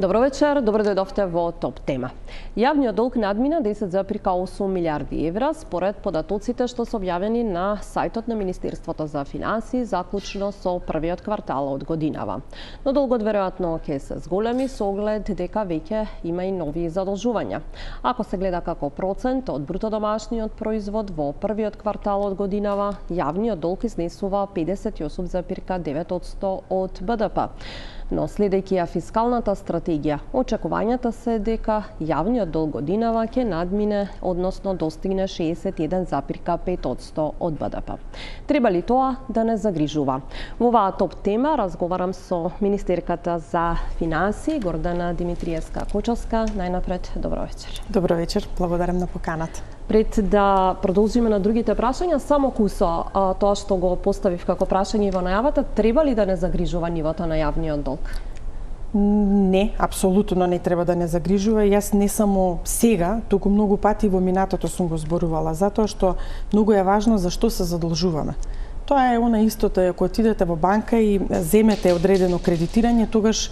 Добро вечер, добро дојдовте во Топ тема. Јавниот долг надмина 10,8 милиарди евра според податоците што се објавени на сајтот на Министерството за финансии заклучно со првиот квартал од годинава. Но долгот веројатно ќе се зголеми со оглед дека веќе има и нови задолжувања. Ако се гледа како процент од брутодомашниот производ во првиот квартал од годинава, јавниот долг изнесува 58,9% од БДП. Но следејќи ја фискалната стратегија, очекувањата се дека јавниот долг годинава ќе надмине, односно достигне 61,5% од БДП. Треба ли тоа да не загрижува? Во оваа топ тема разговарам со министерката за финансии Гордана Димитриевска-Кочовска. Најнапред, добро вечер. Добро вечер, благодарам на поканата. Пред да продолжиме на другите прашања, само кусо тоа што го поставив како прашање во најавата, треба ли да не загрижува нивото на јавниот долг? Не, апсолутно не треба да не загрижува. Јас не само сега, туку многу пати во минатото сум го зборувала, затоа што многу е важно за што се задолжуваме. Тоа е она истото, ако отидете во банка и земете одредено кредитирање, тогаш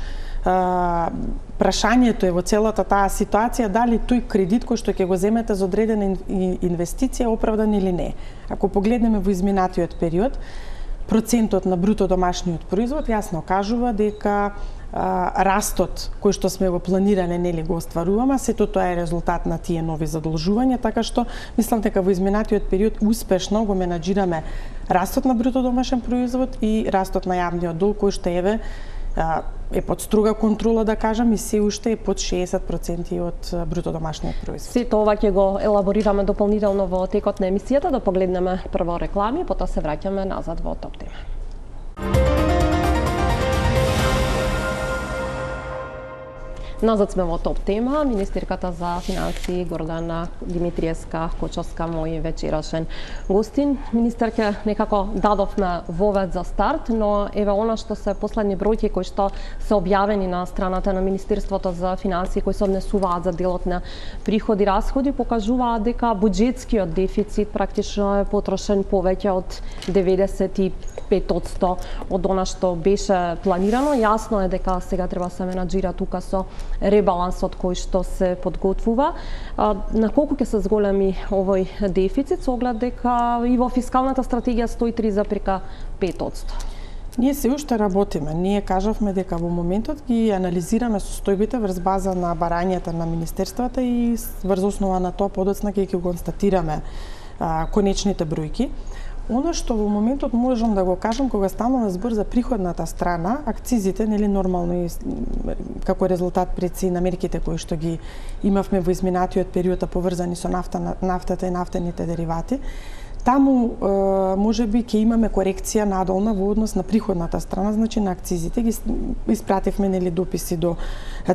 прашањето е во целата таа ситуација дали тој кредит кој што ќе го земете за одредена инвестиција е оправдан или не. Ако погледнеме во изминатиот период, процентот на бруто домашниот производ јасно кажува дека растот кој што сме го планирале нели го остваруваме, сето тоа е резултат на тие нови задолжувања, така што мислам дека во изминатиот период успешно го менаџираме растот на бруто домашен производ и растот на јавниот долг кој што е под строга контрола, да кажам, и се уште е под 60% од бруто домашниот производ. Сето ова ќе го елаборираме дополнително во текот на емисијата, да погледнеме прво реклами, потоа се враќаме назад во Топ тема. Назад сме во Топ тема. Министерката за финансии Гордана Димитриевска-Кочовска, мој вечерашен гостин. Министерке, некако дадовме вовед за старт, но еве она што се последни бројки кои што се објавени на страната на Министерството за финансии, кои се однесуваат за делот на приходи и расходи, покажуваат дека буџетскиот дефицит практично е потрошен повеќе од 95% од она што беше планирано. Јасно е дека сега треба се менаџира тука со ребалансот кој што се подготвува. На колку ќе се зголеми овој дефицит со оглед дека и во фискалната стратегија стои 3,5%? Ние се уште работиме. Ние кажавме дека во моментот ги анализираме состојбите врз база на барањата на министерствата и врз основа на тоа подоцна ќе констатираме конечните бројки. Оно што во моментот можам да го кажам кога станува збор за приходната страна, акцизите нели нормално и како резултат пред се на мерките кои што ги имавме во изминатиот период поврзани со нафтата и нафтените деривати, таму можеби ќе имаме корекција надолна во однос на приходната страна, значи на акцизите. Ги испративме нели дописи до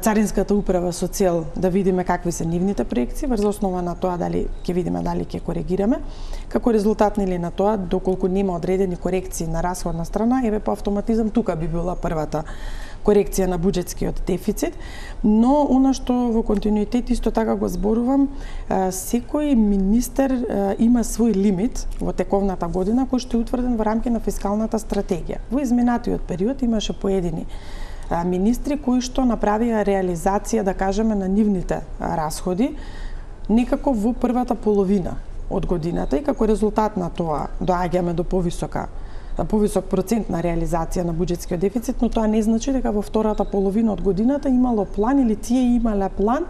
Царинската управа со цел да видиме какви се нивните проекции, врз основа на тоа дали ќе видиме дали ќе коригираме. Како резултат нели на тоа, доколку нема одредени корекции на расходна страна, еве по автоматизам тука би била првата корекција на буџетскиот дефицит, но она што во континуитет исто така го зборувам, секој министер има свој лимит во тековната година кој што е утврден во рамки на фискалната стратегија. Во изминатиот период имаше поедини министри кои што направија реализација, да кажеме, на нивните расходи некако во првата половина од годината и како резултат на тоа доаѓаме до повисок процент на реализација на буџетскиот дефицит, но тоа не значи дека во втората половина од годината имало план или тие имале план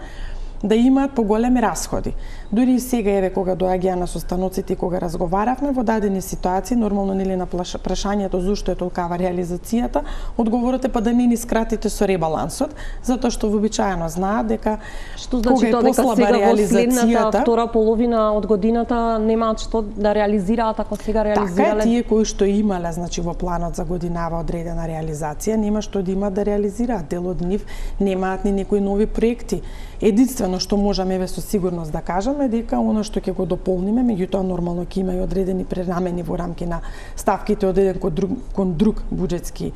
да имаат поголеми расходи. Дури и сега еве кога доаѓаа на состаноците и кога разговаравме во дадени ситуации, нормално нели на прашањето зошто е толкава реализацијата, одговорот е па да не ни скратите со ребалансот, затоа што вообичаено знаат дека што значи тоа дека сега во следната втора половина од годината немаат што да реализираат ако сега реализирале. Така, тие кои што имале значи во планот за годинава одредена реализација, нема што да имаат да реализираат. Дел од нив немаат ни некои нови проекти. Единствено што можеме еве со сигурност да кажеме дека она што ќе го дополниме, меѓутоа нормално ќе има и одредени пренамени во рамки на ставките од еден кон друг буџетски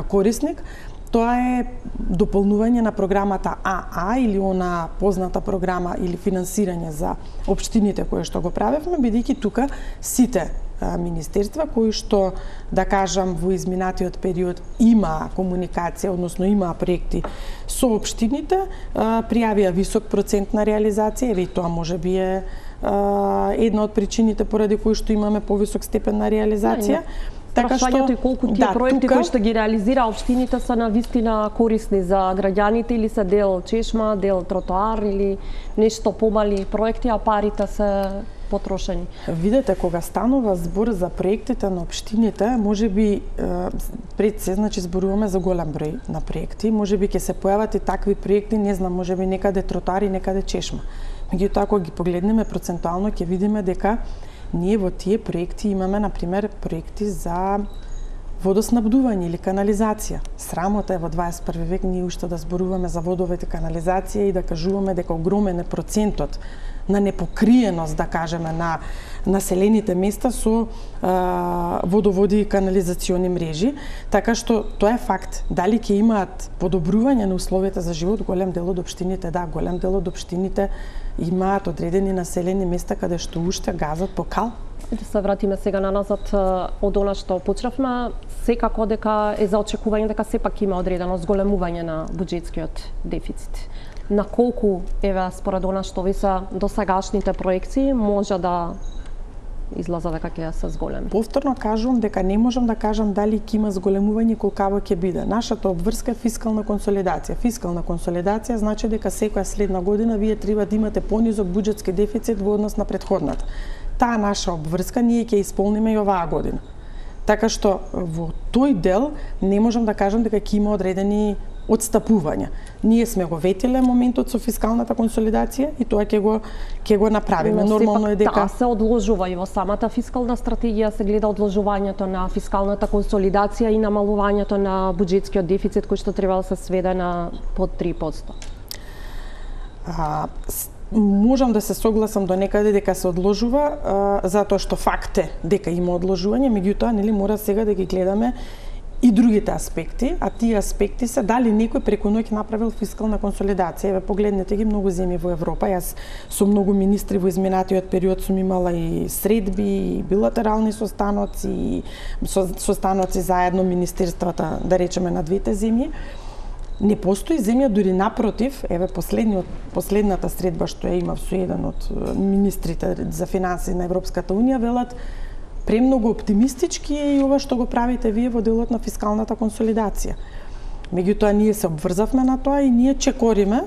корисник, тоа е дополнување на програмата АА или она позната програма или финансирање за општините кои што го правевме, бидејќи тука сите министерства кои што, да кажам, во изминатиот период има комуникација, односно има проекти со општините, пријавија висок процент на реализација, и тоа можеби е една од причините поради кои што имаме повисок степен на реализација. Така што и колку тие проекти кои што ги реализира општините се на вистина корисни за граѓаните или се дел чешма, дел тротоар или нешто помали проекти, а парите се потрошени. Видете, кога станува збор за проектите на општините, можеби пред се, значи зборуваме за голем број на проекти, можеби ќе се појават и такви проекти, не знам, можеби некаде тротоари, некаде чешма. Меѓутоа, кога ги погледнеме процентуално, ќе видиме дека ние во тие проекти имаме, например, проекти за водоснабдување или канализација. Срамота е во 21 век ние уште да зборуваме за водовите канализација и да кажуваме дека огромен е процентот на непокриеност, да кажеме, на населените места со водоводи и канализациони мрежи, така што тоа е факт. Дали ќе имаат подобрување на условията за живот, голем дел од општините, да, голем дел од општините имаат одредени населени места каде што уште газат по кал. Да се вратиме сега назад од она што почнавме, секако дека е за очекување дека сепак има одредено зголемување на буџетскиот дефицит. На колку, еве, според она што ви се досегашните проекции, може да излаза дека ќе се зголеми? Повторно кажувам дека не можам да кажам дали ќе има зголемување, колкаво ќе биде. Нашата обврска е фискална консолидација. Фискална консолидација значи дека секоја следна година вие треба да имате понизок буџетски дефицит во однос на претходната. Таа наша обврска ние ќе исполниме и оваа година. Така што во тој дел не можам да кажам дека ќе има одредени отстапувања. Ние сме го ветиле моментот со фискалната консолидација и тоа ќе го направиме. Нормално е дека се одложува и во самата фискална стратегија се гледа одложувањето на фискалната консолидација и намалувањето на буџетскиот дефицит кој што треба да се сведе на под 3%. Можам да се согласам до некаде дека се одложува, затоа што факт е дека има одложување, меѓутоа нели мора сега да ги гледаме и другите аспекти, а тие аспекти се дали некој преку ноќ направил фискална консолидација. Еве погледнете ги многу земји во Европа. Јас со многу министри во изминатиот период сум имала и средби, и билатерални состаноци, состаноци заедно министерствата, да речеме, на двете земји. Не постои земја, дури напротив, еве последната средба што ја имав со еден од министрите за финансии на Европската унија, велат премногу оптимистички е и ова што го правите вие во делот на фискалната консолидација. Меѓутоа ние се обврзавме на тоа и ние чекориме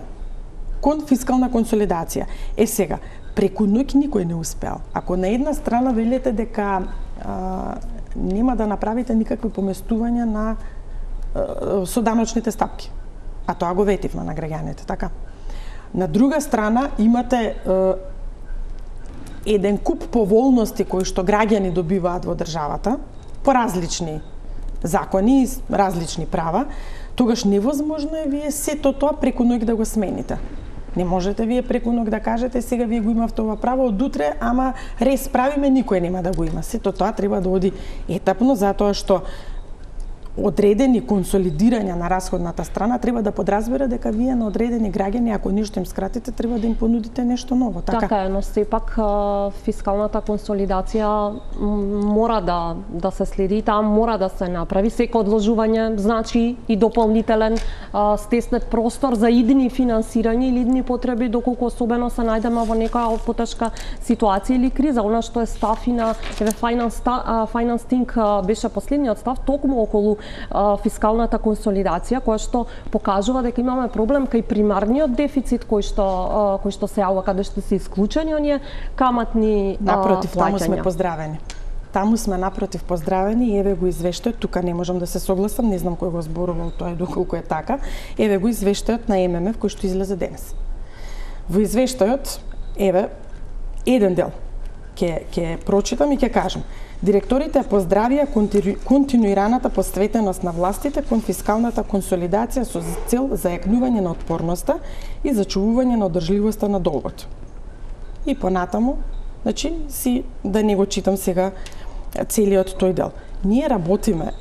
кон фискална консолидација. Сега, преку ноќ никој не успеал. Ако на една страна велите дека нема да направите никакви поместувања на со даночните стапки, а тоа го ветивме на граѓаните, така? На друга страна имате еден куп поволности кои што граѓани добиваат во државата по различни закони и различни права, тогаш невозможно е вие сето тоа преку ноќ да го смените. Не можете вие преку ноќ да кажете сега вие го имавте ова право од утре, ама рез правиме, никој нема да го има. Сето тоа треба да оди етапно, затоа што одредени консолидирања на расходната страна треба да подразбира дека вие на одредени граѓани, ако ништо им скратите, треба да им понудите нешто ново. Така е, но сепак фискалната консолидација мора да се следи, таа мора да се направи. Секој одложување значи и дополнителен стеснет простор за идни финансирање или идни потреби, доколку особено се најдеме во некоја потешка ситуација или криза. Она што е став и на Finance Think беше последниот став токму околу фискалната консолидација, која што покажува дека имаме проблем кај примарниот дефицит кој што се јавува, каде што се исклучени оние каматни напротив, плаќања. Таму сме поздравени. Таму сме напротив поздравени и еве го извештајот, тука не можам да се согласам, не знам кој го зборувал тоа и доколку е така. Еве го извештајот на ММФ кој што излезе денес. Во извештајот, еве, еден дел ќе прочитам и ќе кажам. Директорите поздравија континуираната посветеност на властите кон фискалната консолидација со цел зајакнување на отпорноста и зачувување на одржливоста на долгот. И понатаму, значи, да не го читам сега целиот тој дел. Ние работиме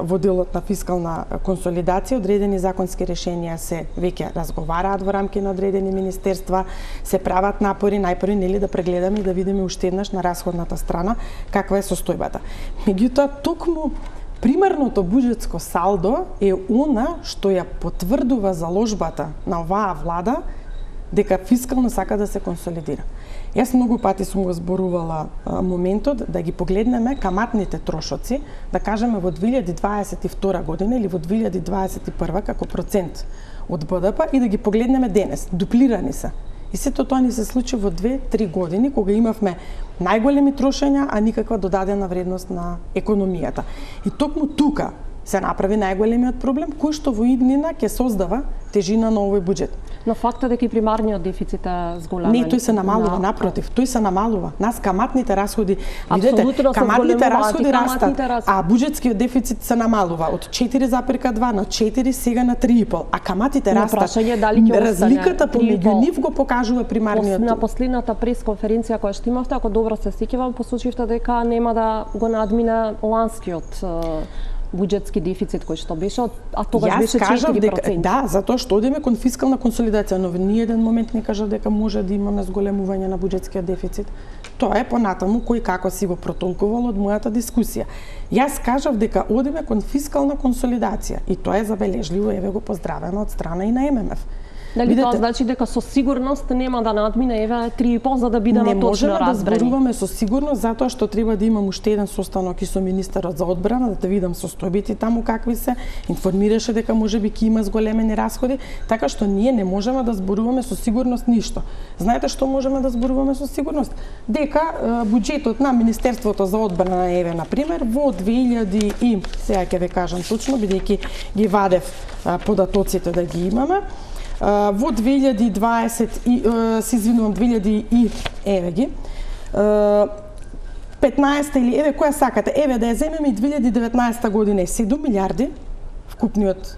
во делот на фискална консолидација, одредени законски решенија се веќе разговараат во рамки на одредени министерства, се прават напори, најпрви нели да прегледаме и да видиме уште еднаш на расходната страна каква е состојбата. Меѓутоа, токму примерното буџетско салдо е она што ја потврдува заложбата на оваа влада дека фискално сака да се консолидира. Јас многу пати сум го зборувала моментот да ги погледнеме каматните трошоци, да кажеме во 2022 година или во 2021 како процент од БДП и да ги погледнеме денес. Дуплирани се. И сето тоа ни се случи во 2-3 години кога имавме најголеми трошења, а никаква додадена вредност на економијата. И токму тука се направи најголемиот проблем кој што во иднина ќе создава тежина на овој буџет. Но фактот дека и примарниот дефицит е зголемен. Не, тој се намалува, напротив, тој се намалува. Нас каматните расходи, видете, каматните расходи растат, а буџетскиот дефицит се намалува од 4,2 на 4, сега на 3,5, а каматите растат. Разликата помеѓу нив го покажува примарниот. На последната пресконференција која што имавте, ако добро се сеќавам, посочивте дека нема да го надмине ланскиот буџетски дефицит кој што беше, а тогаш беше 4%. Да, затоа што одиме кон фискална консолидација, но ни еден момент не кажа дека може да имаме зголемување на буџетскиот дефицит. Тоа е понатаму кој како си го протолкувал од мојата дискусија. Јас кажав дека одиме кон фискална консолидација и тоа е забележливо, еве го поздравено од страна и на ММФ. Дали тоа значи дека со сигурност нема да надмине еве 3,5 за да бидеме точно разбрани? Не можеме да зборуваме со сигурност затоа што треба да имам уште еден состанок и со министерот за одбрана да видам состојбите таму какви се. Информираше дека можеби ќе има зголемени расходи, така што ние не можеме да зборуваме со сигурност ништо. Знаете што можеме да зборуваме со сигурност? Дека буџетот на Министерството за одбрана еве на пример во 2000 и сега ќе ве кажам точно бидејќи ги вадев податоците да ги имаме. Во 2020 еве ги 15 или еве која сакате, еве да ја земеме и 2019 година е 7 милиарди вкупниот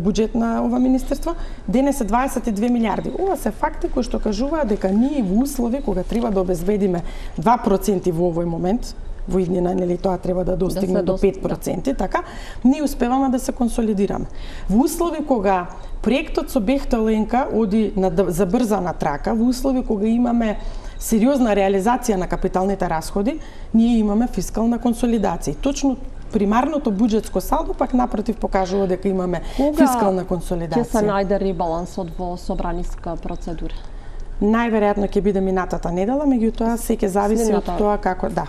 буџет на ова министерство, денес е 22 милиарди. Ова се факти кои што кажуваат дека ние во услови кога треба да обезбедиме 2% во овој момент, во иднина, нели тоа треба да достигне до 5%, така, ние успеваме да се консолидираме. Во услови кога проектот со Бехтеленка оди на забрзана трака, во услови кога имаме сериозна реализација на капиталните расходи, ние имаме фискална консолидација. Точно примарното буџетско салдо пак напротив покажува дека имаме фискална консолидација. Ќе се најде ребалансот во собраниска процедура? Најверојатно ќе биде минатата недела, меѓутоа се ќе зависи од тоа како, да.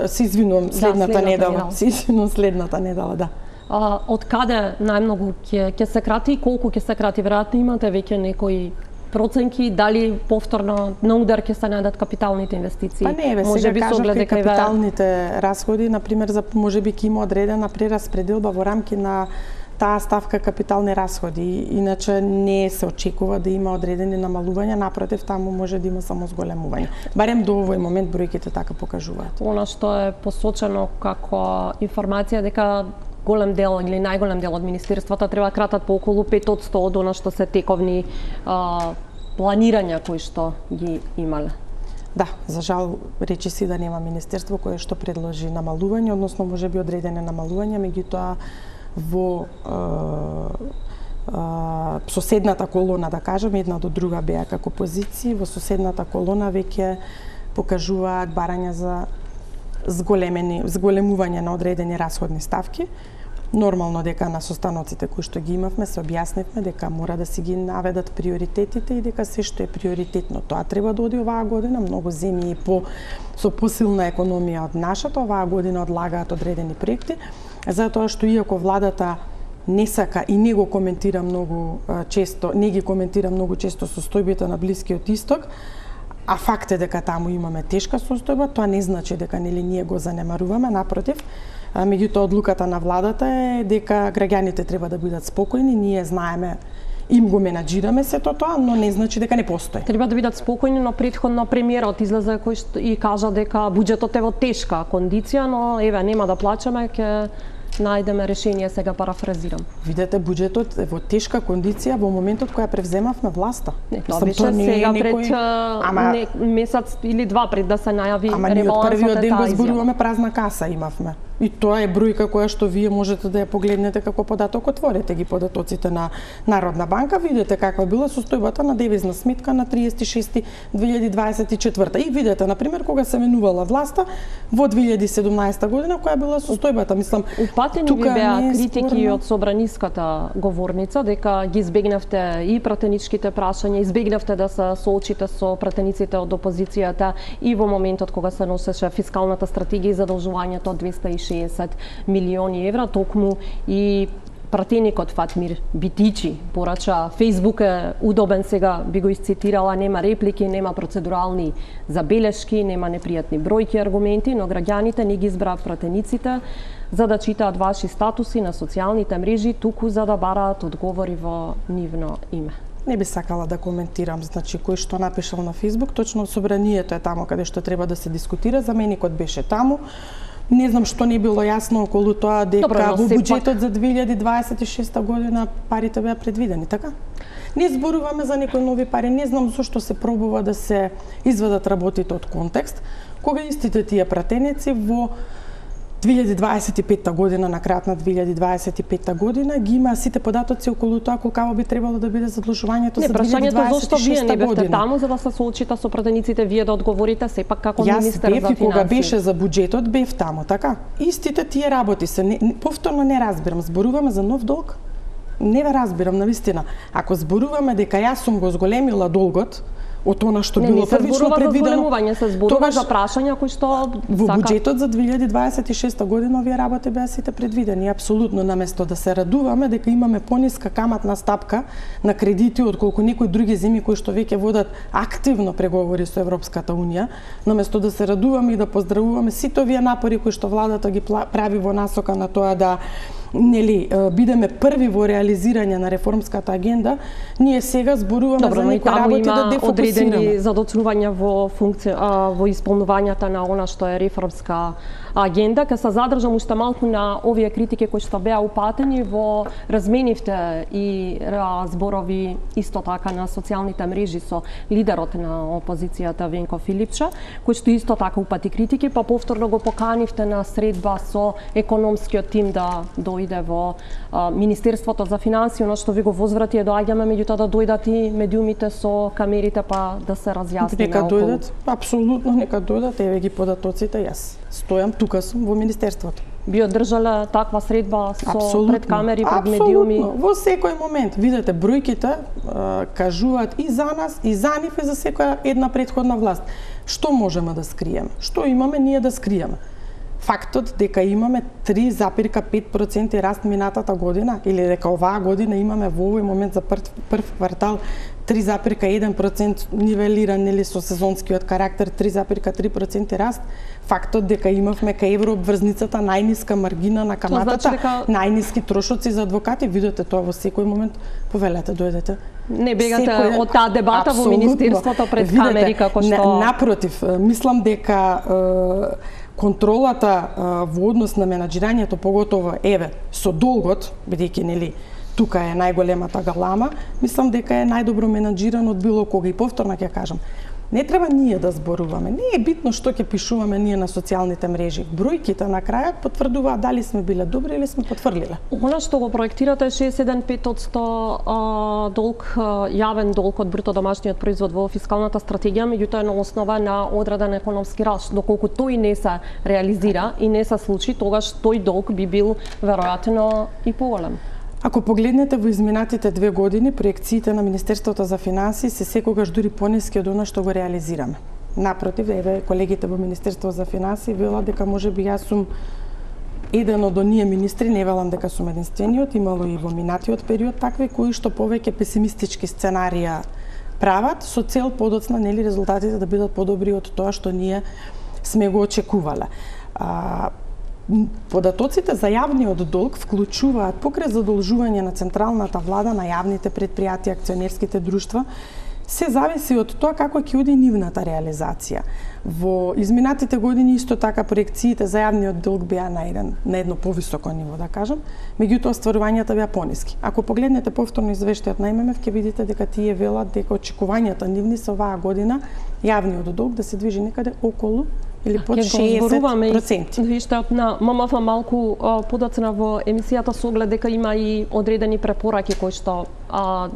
Се извинувам, следната недела. Се извинувам, следната недела, да. Од каде најмногу ќе се крати и колку ќе се крати? Веројатно имате веќе некои проценки, дали повторно на удар ќе се најдат капиталните инвестиции? Па не, сега кажав дека капиталните расходи, например, за можеби ќе има одредена прераспределба во рамки на таа ставка капитални расходи, иначе не се очекува да има одредени намалувања, напротив, таму може да има само зголемување. Барем до овој момент бројките така покажуваат. Она што е посочено како информација дека голем дел или најголем дел од министерствата треба да кратат по околу 5% од она што се тековни планирања кои што ги имале. Да, за жал речи си да нема министерство кое што предложи намалување, односно можеби одредени намалувања, меѓутоа во соседната колона, да кажем, една до друга беа како позиции, во соседната колона веќе покажуваат барања за зголемување на одредени расходни ставки. Нормално дека на состаноците кои што ги имавме се објаснивме дека мора да си ги наведат приоритетите и дека се што е приоритетно тоа треба да оди оваа година. Многу земји со посилна економија од нашата оваа година одлагаат одредени проекти, затоа што иако владата не сака и не го коментира многу често, не ги коментира многу често состојбите на Блискиот Исток, а факт е дека таму имаме тешка состојба, тоа не значи дека нели ние го занемаруваме, напротив. Меѓутоа одлуката на владата е дека граѓаните треба да бидат спокојни, ние знаеме, им го менаџираме сето тоа, но не значи дека не постои. Треба да бидат спокојни, но претходно премиерот излезе кој што и кажа дека буџетот е во тешка кондиција, но еве нема да плачеме, ќе најдеме решение, сега парафразирам. Видете, буџетот е во тешка кондиција во моментот кога превземавме власта. Тоа беше сега пред месец или два пред да се најави ребалансот. Ама ние од првиот ден го зборуваме празна каса имавме. И тоа е бројка која што вие можете да ја погледнете како податок. Отворете ги податоците на Народна банка, видите каква била состојбата на девизна сметка на 36.2024. И видите, например, кога се менувала власта во 2017 година, која била состојбата. Мислам, упатени ви беа критики од собраниската говорница дека ги избегнавте и пратеничките прашања, избегнавте да се соочите со пратениците од опозицијата и во моментот кога се носеше фискалната стратегија и задолжувањето од 260 милиони евра, токму и пратеникот Фатмир Битичи порача Фејсбук е удобен, сега би го исцитирала, нема реплики, нема процедурални забелешки, нема непријатни бројки, аргументи, но граѓаните не ги избраа пратениците за да читаат ваши статуси на социјалните мрежи, туку за да бараат одговори во нивно име. Не би сакала да коментирам, значи, кој што напишал на Фејсбук, точно собранието е таму каде што треба да се дискутира, заменикот беше таму. Не знам што не било јасно околу тоа дека во буџетот за 2026 година парите беа предвидени, така? Не зборуваме за некои нови пари, не знам зошто се пробува да се извадат работите од контекст, кога истите тие пратеници во 2025 година, на крајот на 2025 година, ги има сите податоци околу тоа колку би требало да биде задлужувањето за 2026 година. Не, прашањето зошто вие не бевте таму за да се соочите со пратениците, вие да одговорите сепак како министер за финансии. Кога беше за буџетот, бев таму, така? Истите тие работи се, повторно не разбирам, зборуваме за нов долг? Не ве разбирам, навистина. Ако зборуваме дека јас сум го зголемила долгот, од она што било првично предвидено, се зборува за прашања кои што во буџетот за 2026 година овие работи беа сите предвидени. Апсолутно, наместо да се радуваме дека имаме пониска каматна стапка на кредити отколку некои други земји кои што веќе водат активно преговори со Европската унија, наместо да се радуваме и да поздравуваме сите овие напори кои што владата ги прави во насока на тоа да бидеме први во реализирање на реформската агенда, ние сега зборуваме за некои работи да дефокусираме. Одредени задочнувања во во исполнувањата на она што е реформска агенда. Ке се задржам уште малку на овие критики кои што беа упатени во разменивте и зборови исто така на социјалните мрежи со лидерот на опозицијата Венко Филипче, кој што исто така упати критики, па повторно го поканивте на средба со економскиот тим да дојде во Министерството за финансии, оно што ви го возврати е доаѓаме, меѓутоа да дојдат и медиумите со камерите па да се разјасни. Нека дојдат, апсолутно нека дојдат, еве ги податоците, јас стојам тука сум во Министерството. Би одржале таква средба со пред камери, пред медиуми? Во секој момент. Видете, бројките кажуваат и за нас, и за нив, и за секоја една претходна власт. Што можеме да скриеме? Што имаме ние да скриеме? Фактот дека имаме 3,5% раст минатата година, или дека оваа година имаме во овој момент за прв квартал 3,1% нивелиран или со сезонскиот карактер 3,3% раст, фактот дека имавме кај еврообврзницата најниска маргина на каматата, најниски трошоци за адвокати, видите тоа во секој момент, повелете, дојдете. Не бегате од таа дебата во Министерството пред камери како што... Напротив, мислам дека контролата во однос на менаџирањето, поготово со долгот, бидејќи нели тука е најголемата галама, мислам дека е најдобро менаџиран од било кога. И повторно ќе кажам, не треба ние да зборуваме, не е битно што ќе пишуваме ние на социјалните мрежи. Бројките на крајот потврдуваат дали сме биле добри или сме потврлиле. Она што го проектирате 61,5% долг, јавен долг од бруто домашниот производ во фискалната стратегија, меѓутоа е на основа на одреден економски раст. Доколку тој не се реализира и не се случи, тогаш тој долг би бил веројатно и поголем. Ако погледнете во изминатите 2 години, проекциите на Министерството за финансии се секогаш дури пониски од она што го реализираме. Напротив, еве колегите во Министерство за финансии велат дека можеби јас сум еден од оние министри, не велам дека сум единствениот, имало и во минатиот период такви кои што повеќе песимистички сценарија прават со цел подоцна нели резултатите да бидат подобри од тоа што ние сме го очекувале. Податоците за јавниот долг вклучуваат покрај задолжување на централната влада на јавните предпријатија, акционерските друштва, се зависи од тоа како ќе оди нивната реализација. Во изминатите години исто така проекциите за јавниот долг беа на едно повисоко ниво, да кажам, меѓутоа стварувањата беа пониски. Ако погледнете повторно извештајот на ММФ, ќе видите дека тие велат дека очекувањата нивни со оваа година јавниот долг да се движи некаде околу или под 60%. Виште, на ММФ малку подоцна во емисијата со оглед дека има и одредени препораки кои што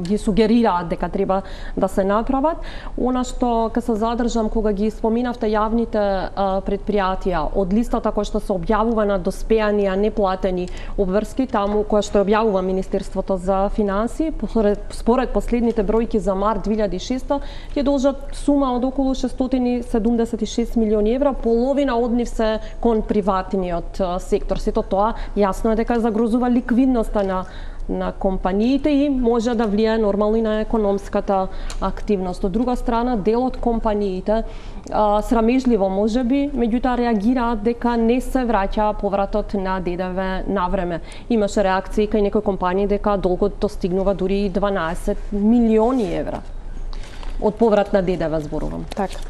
ги сугерираат дека треба да се направат. Она што ке се задржам кога ги споминавте јавните предпријатија, од листата која што се објавува на доспеани, а неплатени обврски, таму која што објавува Министерството за финансии, според последните бројки за март 2006, ќе должат сума од околу 676 милиони евра, половина од нив се кон приватниот сектор. Сето тоа јасно е дека загрозува ликвидноста на компаниите и може да влијае нормално и на економската активност. Од друга страна, дел од компаниите срамежливо можеби, меѓутоа реагираат дека не се враќа повратот на ДДВ на време. Имаше реакции кај некои компании дека долгот достигнува дури 12 милиони евра од поврат на ДДВ зборувам. Така.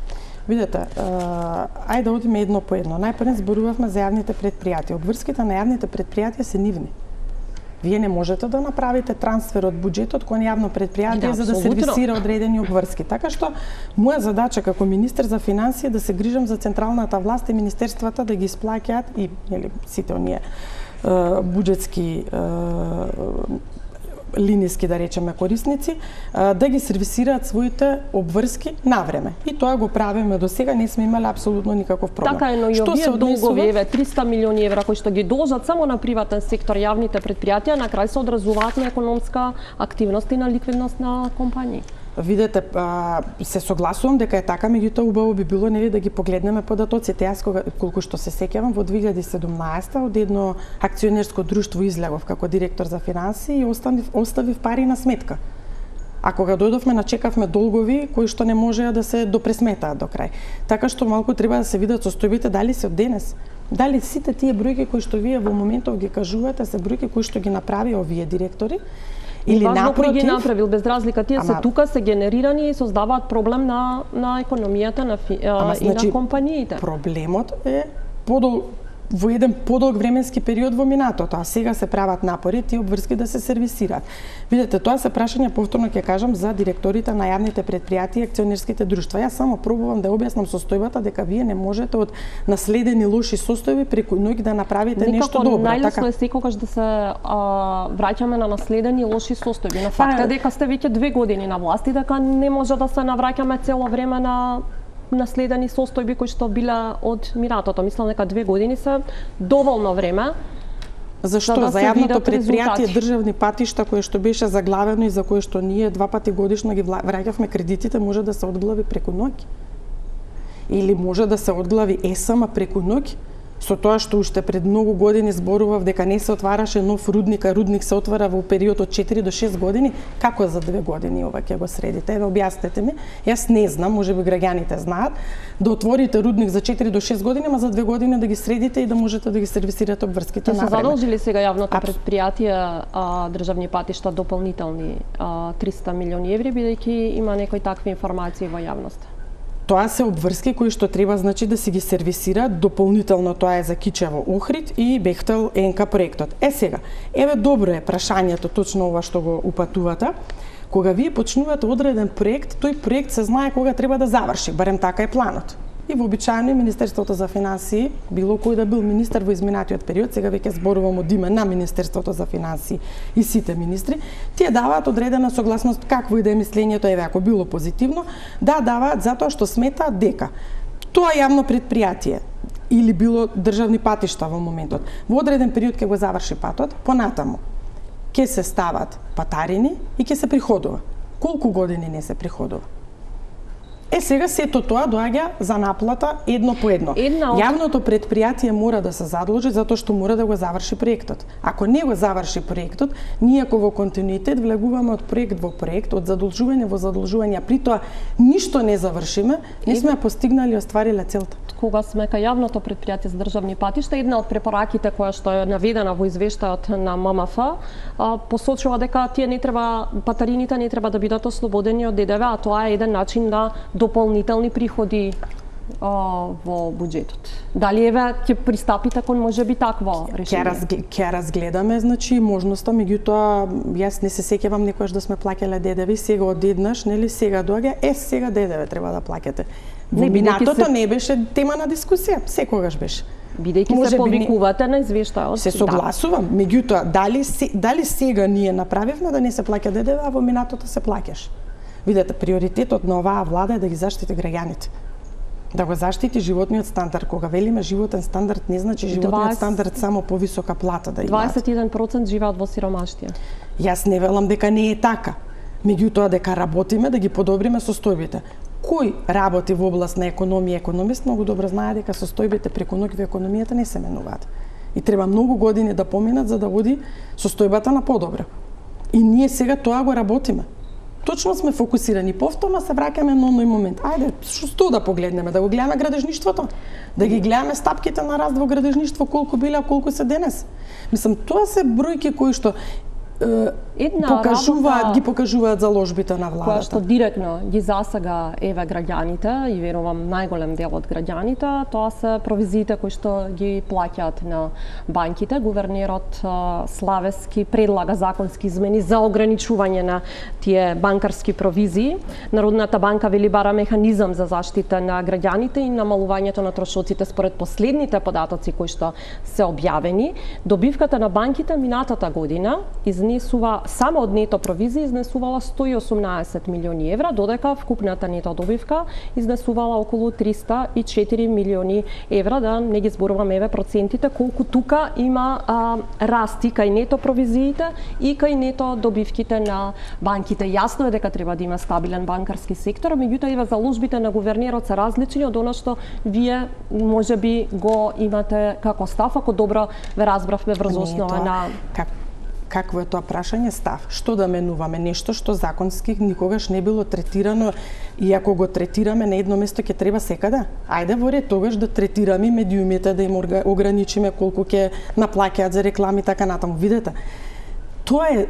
Видете, ајде да одиме едно по едно. Најпред зборувавме за јавните предпријатија. Обврските на јавните предпријатија се нивни. Вие не можете да направите трансфер од буџетот кон јавно предпријатие за да сервисира одредени обврски. Така што моја задача како министер за финансии е да се грижам за централната власт и министерствата да ги исплаќаат и сите оние буџетски линиски, да речеме, корисници, да ги сервисираат своите обврски на време. И тоа го правиме до сега, не сме имали апсолутно никаков проблем. Така е, но и овие долгови, 300 милиони евра кои што ги должат само на приватен сектор јавните предпријатија, на крај се одразуваат на економска активност и на ликвидност на компании. Видете, се согласувам дека е така, меѓутоа убаво би било нели да ги погледнеме податоците. Јас колку што се сеќавам во 2017 од едно акционерско друштво излегов како директор за финансии и оставив пари на сметка. А кога дојдовме, начекавме долгови кои што не можеа да се допресметаат до крај. Така што малку треба да се видат состојбите дали се од денес. Дали сите тие бројки кои што вие во моментов ги кажувате се бројки кои што ги направи овие директори, или напротив, кој ги направил, без разлика, тие се тука, се генерирани и создаваат проблем на економијата и на компаниите. Проблемот е во еден подолг временски период во минатото, а сега се прават напори тие обврски да се сервисираат. Видете, тоа се прашања, повторно ќе кажам, за директорите на јавните предпријатија и акционерските друштва. Јас само пробувам да објаснам состојбата дека вие не можете од наследени лоши состојби преку ноќ да направите нешто добро. Најлесно е секогаш да се враќаме на наследени лоши состојби. На факт е дека сте веќе 2 години на власт и дека не може да се навраќаме цело време на наследени состојби кои што биле од минатото. Мислам дека 2 години се доволно време. Зашто? За јавното предпријатие државни патишта кое што беше заглавено и за кое што ние 2 пати годишно ги враќавме кредитите, може да се одглави преку ноќ. Или може да се одглави ЕСМ преку ноќ. Со тоа што уште пред многу години зборував дека не се отвараше нов рудник, а рудник се отвара во период од 4 до 6 години, како за 2 години ова ќе го средите? Еве, објаснете ми. Јас не знам, можеби граѓаните знаат, да отворите рудник за 4 до 6 години, ама за 2 години да ги средите и да можете да ги сервисирате обврските на време. Се задолжили сега јавното предпријатие државни патишта дополнителни 300 милиони еври, бидејќи има некои такви информации во јавноста? Тоа се обврски кои што треба значи да си ги сервисираат дополнително, тоа е за Кичево Охрид и Бехтел НК проектот. Сега, еве добро е прашањето точно ова што го упатувате. Кога вие почнувате одреден проект, тој проект се знае кога треба да заврши, барем така е планот. И вообичаено Министерството за финансии, било кој да бил министер во изминатиот период, сега веќе зборувам од име на Министерството за финансии и сите министри, тие даваат одредена согласност какво и да е мислењето, еве ако било позитивно, да даваат затоа што сметаат дека тоа јавно предпријатие или било државни патишта во моментот, во одреден период ќе го заврши патот, понатаму ќе се стават патарини и ќе се приходува. Колку години не се приходува? Сега сето тоа доаѓа за наплата едно по едно. Јавното предпријатие мора да се задолжи затоа што мора да го заврши проектот. Ако не го заврши проектот, ние ако во континуитет влегуваме од проект во проект, од задолжување во задолжување, при тоа ништо не завршиме, не сме постигнали и оствариле целта. Кога сме кај јавното предпријатие за државни патишта, една од препораките која што е наведена во извештајот на ММФ посочува дека тие не треба, патарините не треба да бидат ослободени од ДДВ, а тоа е еден начин на дополнителни приходи во буџетот. Дали еве ќе пристапите кон можеби такво решение? Ќе разгледаме значи можноста, меѓутоа јас не се сеќавам некогаш да сме плаќале ДДВ, сега одеднаш, нели сега доаѓа, сега ДДВ треба да плаќате. Во минатото не беше тема на дискусија, секогаш беше. Бидејќи се повикувате на извештајот. Се согласувам, меѓутоа дали сега ние направивме да не се плаќа ДДВ, а во минатото се плаќаш. Видете, приоритетот на оваа влада е да ги заштити граѓаните. Да го заштити животниот стандард. Кога велиме животен стандард, не значи животниот стандард само повисока плата да имаат. 21% живеат во сиромаштија. Јас не велам дека не е така. Меѓутоа дека работиме да ги подобриме состојбите. Кој работи во област на економија, економист многу добро знае дека состојбите преку ноќ во економијата не се менуваат. И треба многу години да поминат за да оди состојбата на подобро. И ние сега тоа го работиме. Точно сме фокусирани, повторно се враќаме на оној момент. Ајде, што да погледнеме, да го гледаме градежништвото, да ги гледаме стапките на раст во градежништво, колку биле, а колку се денес. Мислам, тоа се бројки кои што ги покажуваат заложбите на владата. Која што директно ги засага граѓаните и верувам најголем дел од граѓаните, тоа се провизиите кои што ги плаќаат на банките. Гувернерот Славески предлага законски измени за ограничување на тие банкарски провизии. Народната банка вели бара механизам за заштита на граѓаните и намалувањето на трошоците според последните податоци кои што се објавени. Добивката на банките минатата година изнесува само од нето провизија изнесувала 118 милиони евра, додека вкупната нето добивка изнесувала околу 304 милиони евра, да не ги зборуваме процентите колку тука има расти кај нето провизиите и кај нето добивките на банките. Јасно е дека треба да има стабилен банкарски сектор, меѓутоа заложбите на гувернерот се различни од она што вие можеби го имате како став, ако добро ве разбравме врз основа на какво е тоа прашање став? Што да менуваме? Нешто што законски никогаш не било третирано и ако го третираме на едно место ќе треба секаде? Ајде во ред тогаш да третираме медиумите, да им ограничиме колку ќе наплаќаат за реклами така натаму. Видете, тоа е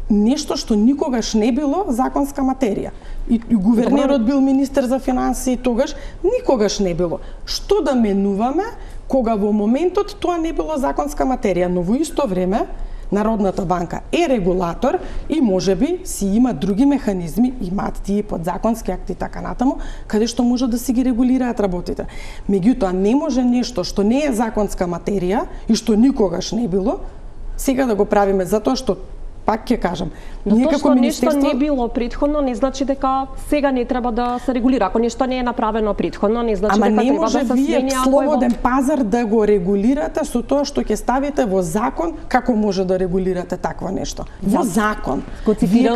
нешто што никогаш не било законска материја. И гувернерот бил министер за финансии тогаш, никогаш не било. Што да менуваме кога во моментот тоа не било законска материја, но во исто време Народната банка е регулатор и можеби си има други механизми, имаат тие подзаконски акти така натаму, каде што може да си ги регулираат работите. Меѓутоа не може нешто што не е законска материја и што никогаш не било, сега да го правиме затоа што пак ќе кажам, ние како министерство нешто не било претходно не значи дека сега не треба да се регулира. Ако нешто не е направено претходно, не значи дека треба да се смени. Ама не може вие слободен пазар да го регулирате со тоа што ќе ставите во закон како може да регулирате такво нешто. Во закон. Вие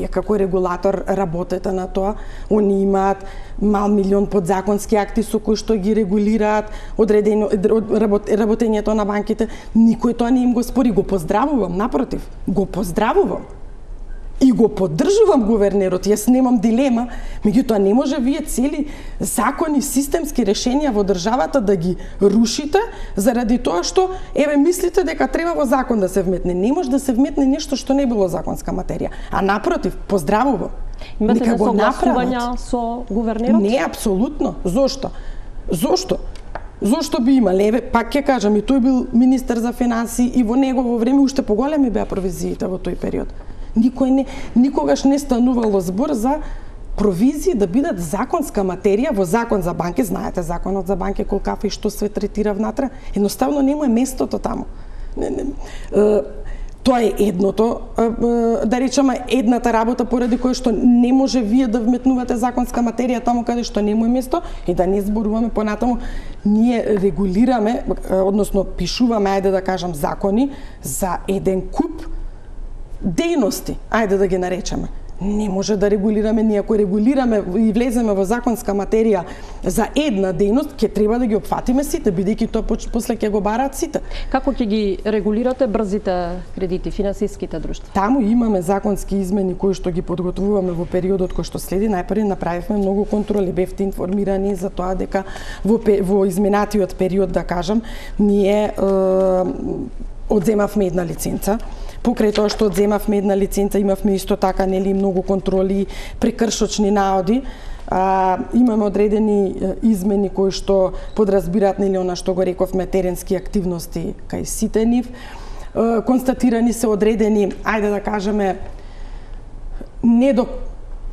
како регулатор работите на тоа, они имаат милион подзаконски акти со кои што ги регулираат работењето на банките. Никој тоа не им го спори, го поздравувам. Напротив, го поздравувам и го поддржувам гувернерот. Јас немам дилема, меѓутоа не може вие цели закони, системски решенија во државата да ги рушите заради тоа што мислите дека треба во закон да се вметне. Не може да се вметне нешто што не било законска материја. А напротив, поздравувам. Имате ли согласувања со гувернерот? Не, апсолутно. Зошто? Зошто би имале? Пак ќе кажам, и тој бил министер за финансии и во негово време уште поголеми беа провизиите во тој период. Никогаш не станувало збор за провизии да бидат законска материја во закон за банки. Знаете, законот за банки колкафе и што све третира внатре. Едноставно нема местото таму. Тоа е едното, да речеме, едната работа поради која што не може вие да вметнувате законска материја таму каде што нема место и да не зборуваме понатаму. Ние регулираме, односно пишуваме, ајде да кажам, закони за еден куп дејности, ајде да ги наречеме. Не може да регулираме, ние ако регулираме и влеземе во законска материја за една дејност, ќе треба да ги опфатиме сите, бидејќи тоа после ќе го бараат сите. Како ќе ги регулирате брзите кредити, финансиските друштва? Таму имаме законски измени кои што ги подготвуваме во периодот кој што следи. Најпрви направивме многу контроли, бевте информирани за тоа дека во изминатиот период, да кажам, ние одземавме една лиценца. Покрај тоа што одземавме една лиценца, имавме исто така многу контроли, прекршочни наоди. Имаме одредени измени кои што подразбираат она што го рековме теренски активности кај сите нив. Констатирани се одредени, ајде да кажеме,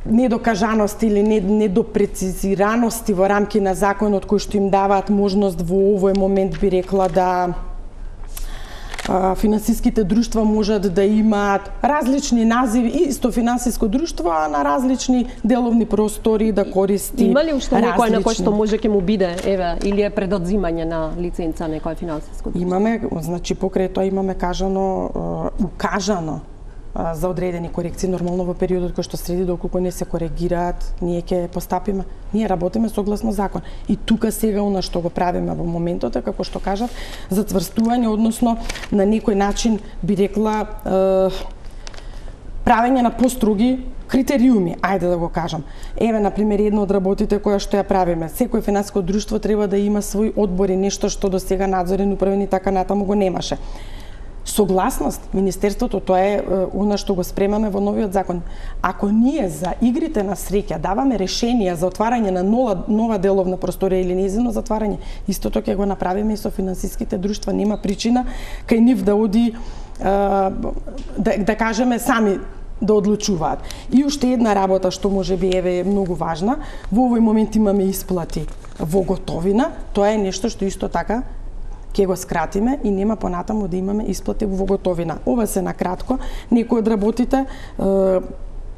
недокажаности или недопрецизираности во рамки на законот кои што им даваат можност во овој момент, би рекла, да финансиските друштва можат да имаат различни називи, исто финансиско друштво, а на различни деловни простори да користи. Има ли уште некој на кој што може ќе му биде, еве, или е предодзимање на лиценца некој финансиско друштво? Имаме, значи покрај тоа имаме укажано за одредени корекции. Нормално во периодот кој што следи, доколку не се коригираат, ние ќе постапиме. Ние работиме согласно закон. И тука сега она што го правиме во моментот е, како што кажав, затврстување, односно на некој начин, би рекла, правење на построги критериуми, ајде да го кажам. Еве, например, едно од работите која што ја правиме. Секој финансиско друштво треба да има свој одбор и нешто што до сега надзорен, управен и така натаму го немаше. Согласност, Министерството, тоа е она што го спремаме во новиот закон. Ако ние за игрите на среќа даваме решенија за отварање на нова деловна просторија или нејзино затварање, истото ќе го направиме и со финансиските друштва. Нема причина кај нив да оди, да кажеме, сами да одлучуваат. И уште една работа што може би е многу важна, во овој момент имаме исплати во готовина, тоа е нешто што исто така ќе го скратиме и нема понатаму да имаме исплати во готовина. Ова се накратко некои од работите.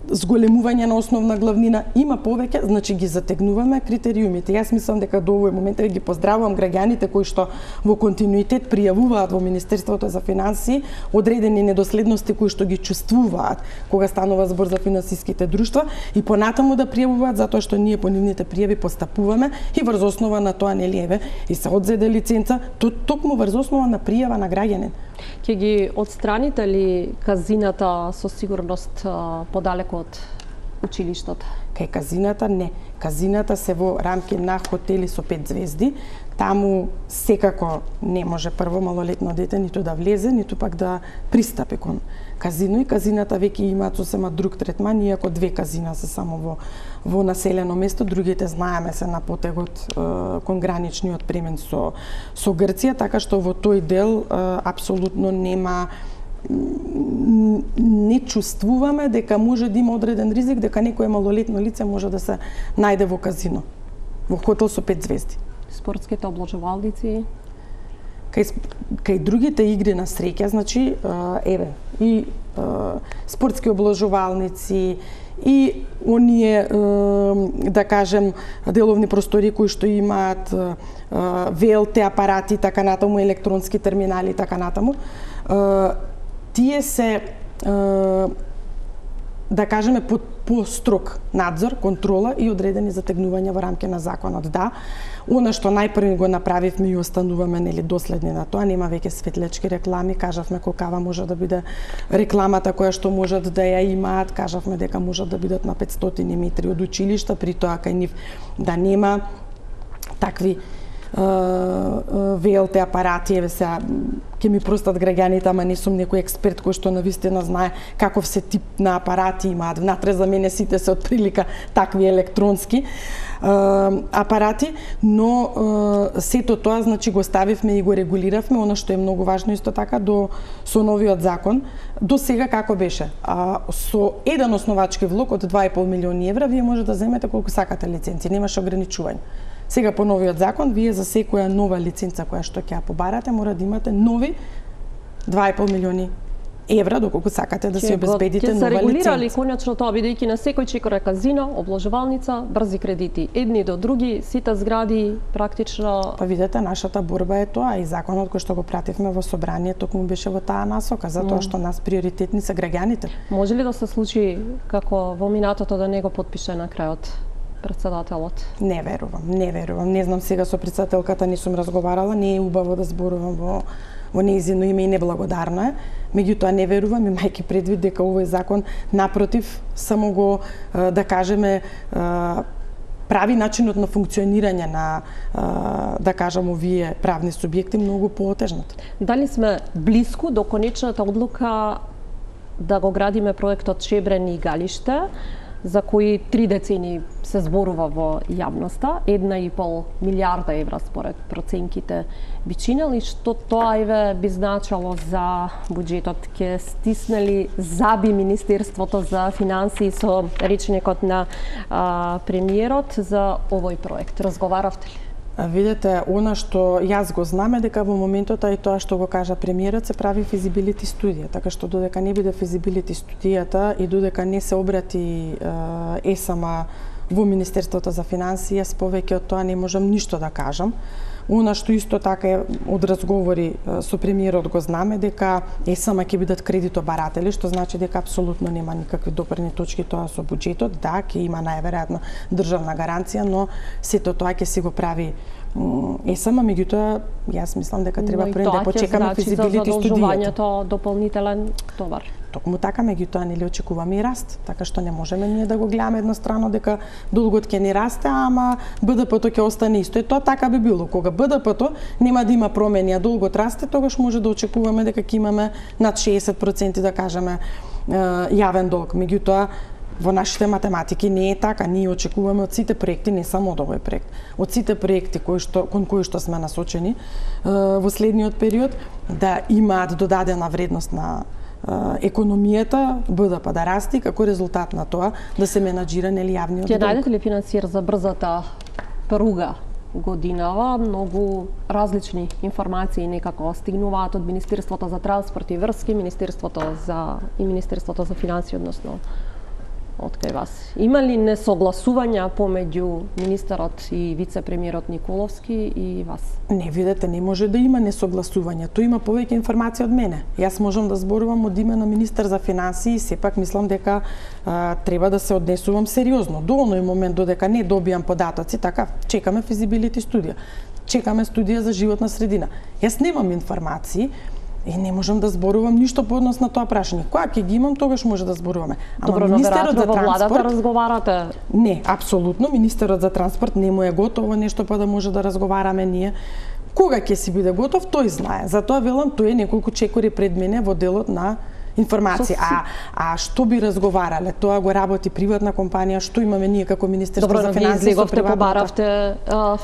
Зголемување на основна главнина, има повеќе, значи ги затегнуваме критериумите. Јас мислам дека до овој момент ги поздравувам граѓаните кои што во континуитет пријавуваат во Министерството за финансии одредени недоследности кои што ги чувствуваат кога станува збор за финансиските друштва и понатаму да пријавуваат, затоа што ние по нивните пријави постапуваме и врз основа на тоа, нели, еве, и се одзеде лиценца, токму врз основа на пријава на граѓанин. Ќе ги отстраните ли казината со сигурност подалеку од училиштата? Кај казината не. Казината се во рамки на хотели со 5 звезди. Таму секако не може прво малолетно дете ниту да влезе, ниту пак да пристапи кон казино, и казината веќе имаат сосема друг третман, иако 2 казина се само во населено место, другите знаеме се на потегот кон граничниот премен со Грција, така што во тој дел апсолутно нема, не чувствуваме дека може да има одреден ризик дека некое малолетно лице може да се најде во казино, во хотел со 5 звезди. Спортските обложувалници? Кај другите игри на среќа, значи, еве, и спортски обложувалници, и оние, да кажем, деловни простори кои што имаат ВЛТ апарати, така натаму, електронски терминали, така натаму, тие се, да кажеме, под построг надзор, контрола и одредени затегнувања во рамки на законот. Да, она што најпрви го направивме и остануваме, нели, доследни на тоа, нема веќе светлечки реклами, кажавме колкава може да биде рекламата која што можат да ја имаат, кажавме дека можат да бидат на 500 метри од училишта, при тоа кај нив да нема такви ВЛТ апарати. Еве сега ќе ми простат граѓаните, ама не сум некој експерт кој што навистина знае каков се тип на апарати имаат внатре. За мене сите се од прилика такви електронски апарати, но сето тоа, значи, го ставивме и го регулиравме. Она што е многу важно исто така со новиот закон, до сега како беше? Со еден основачки влог од 2,5 милиони евра вие може да земете колку сакате лиценци, немаше ограничување. Сега по новиот закон, вие за секоја нова лиценца која што ќе ја побарате, мора да имате нови 2,5 милиони евра, доколку сакате да се обезбедите нова лиценца. Ќе се регулирали конечно тоа, бидејќи на секој чекор е казино, обложувалница, брзи кредити, едни до други, сите згради практично. Па видете, нашата борба е тоа, и законот кој што го пративме во собрание токму беше во таа насока, затоа што нас приоритетни се граѓаните. Може ли да се случи како во минатото да не го потпише на крајот председателот? Не верувам. Не знам, сега со председателката не сум разговарала, не е убаво да зборувам во нејзино име и неблагодарно е. Меѓутоа не верувам, имајќи предвид дека овој закон напротив само го, да кажеме, прави начинот на функционирање на, да кажам, овие правни субјекти многу поотежнат. Дали сме блиску до конечната одлука да го градиме проектот Шебрен и Галиште? за кои 3 децени се зборува во јавноста, 1,5 милиарда евра според проценките би чинел, и што тоа би значало за буџетот? Ќе стиснели заби Министерството за финансии со речникот на премиерот за овој проект? Разговаравте ли? Видете, она што јас го знам е дека во моментот, и тоа што го кажа премиерот, се прави физибилити студија, така што додека не биде физибилити студијата и додека не се обрати ЕСМ во Министерството за финансии, јас повеќе од тоа не можам ништо да кажам. Она што исто така од разговори со премиерот го знаме дека ЕСМ ќе бидат кредитобаратели, што значи дека апсолутно нема никакви допирни точки тоа со буџетот. Да, ќе има најверојатно државна гаранција, но сето тоа ќе си го прави ЕСМ, меѓутоа јас мислам дека треба прво да почекаме физибилити студијата. Задолжувањето дополнителен товар. Токму така, меѓутоа нели очекуваме и раст, така што не можеме ние да го гледаме еднострано дека долгот ќе ни расте, ама БДП-то ќе остане исто. И тоа така би било. Кога БДП-то нема да има промени, а долгот расте, тогаш може да очекуваме дека ќе имаме над 60% да кажеме јавен долг. Меѓутоа во нашите математики не е така. Ние очекуваме од сите проекти, не само од овој проект, од сите проекти кон кои што сме насочени во следниот период, да имаат додадена вредност на економијата, БДП да расти, како резултат на тоа да се менаџира нели јавниот долг. Ќе најдете ли финансиер за брзата пруга годинава? Многу различни информации некако стигнуваат од Министерството за транспорт и врски, Министерството за финансии, односно од кај вас. Има ли несогласувања помеѓу министерот и вице-премиерот Николовски и вас? Не, видете, не може да има несогласување. Тој има повеќе информации од мене. Јас можам да зборувам од име на министер за финансии, сепак мислам дека треба да се однесувам сериозно. До оној момент додека не добијам податоци, така чекаме физибилити студија. Чекаме студија за животна средина. Јас немам информации и не можам да зборувам ништо по однос на тоа прашање. Кога ќе ги имам, тогаш може да зборуваме. Добро, министерот за транспорт, владата разговарате? Не, апсолутно. Министерот за транспорт не му е готово нешто па да може да разговараме ние. Кога ќе си биде готов, тој знае. Затоа велам, тој е неколку чекори пред мене во делот на информација. А што би разговарале? Тоа го работи приватна компанија, што имаме ние како Министерство за финансии со приватната? Побаравте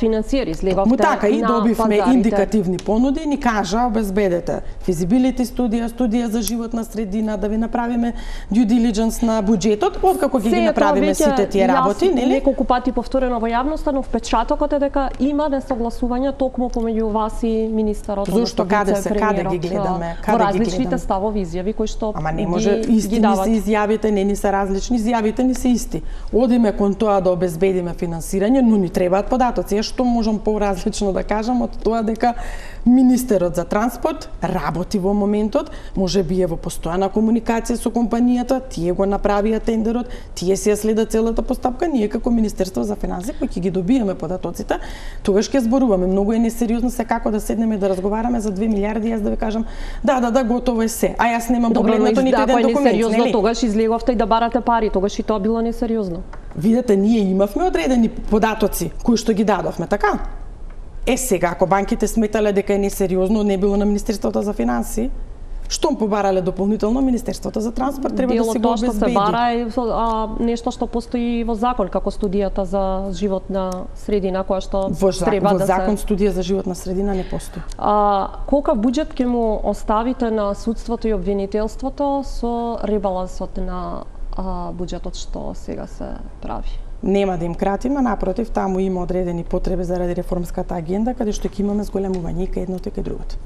финансиери, излеговте така, и добивме пазарите. индикативни понуди и ни кажа обезбедете физибилити студија за животна средина, да ви направиме due diligence на буџетот, откако ги направиме сите тие работи, нели? Неколку пати повторено во јавноста, но впечатокот е дека има несогласувања токму помеѓу вас и министерот. Зошто, каде ги гледаме? Во различните ставови, изјави кои што ама не може исти ни се изјавите, не ни се различни, изјавите ни се исти. Одиме кон тоа да обезбедиме финансирање, но ни требаат податоци. Што можам поразлично да кажам од тоа дека министерот за транспорт работи во моментот, може би е во постојана комуникација со компанијата, тие го направија тендерот, тие си ја следат целата постапка, ние како Министерство за финансии кои ќе ги добиеме податоците, тогаш ќе зборуваме. Многу е несериозно се како да седнеме да разговараме за 2 милиарди, јас да ви кажам, да, готово е се. А јас немам погледнато нити еден документ, нели? Тогаш излеговте и да барате пари, тогаш и тоа било несериозно. Видете, ние имавме одредени податоци кои што ги дадовме, така? Сега, ако банките сметале дека е несериозно, не било на Министерството за финансии, штом побарале дополнително, Министерството за транспорт треба да се го обезбеди. Дело тоа што се бара е нешто што постои во закон, како студијата за животна средина, која што треба да се... Во закон студија за животна средина не постои. Колкав буџет ќе му оставите на судството и обвинителството со ребалансот на буџетот што сега се прави? Нема да им кратиме, напротив, таму има одредени потреби заради реформската агенда, каде што ќе имаме зголемување и кај едното и кај другото.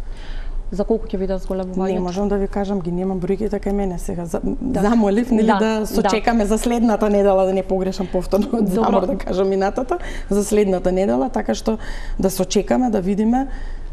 За колку ќе биде зголемувањето? Не можам да ви кажам, ги немам бројките кај мене сега. Замолив, нели да сочекаме за следната недела, да не погрешам повторно од замор да кажам минатата, за следната недела, така што да сочекаме, да видиме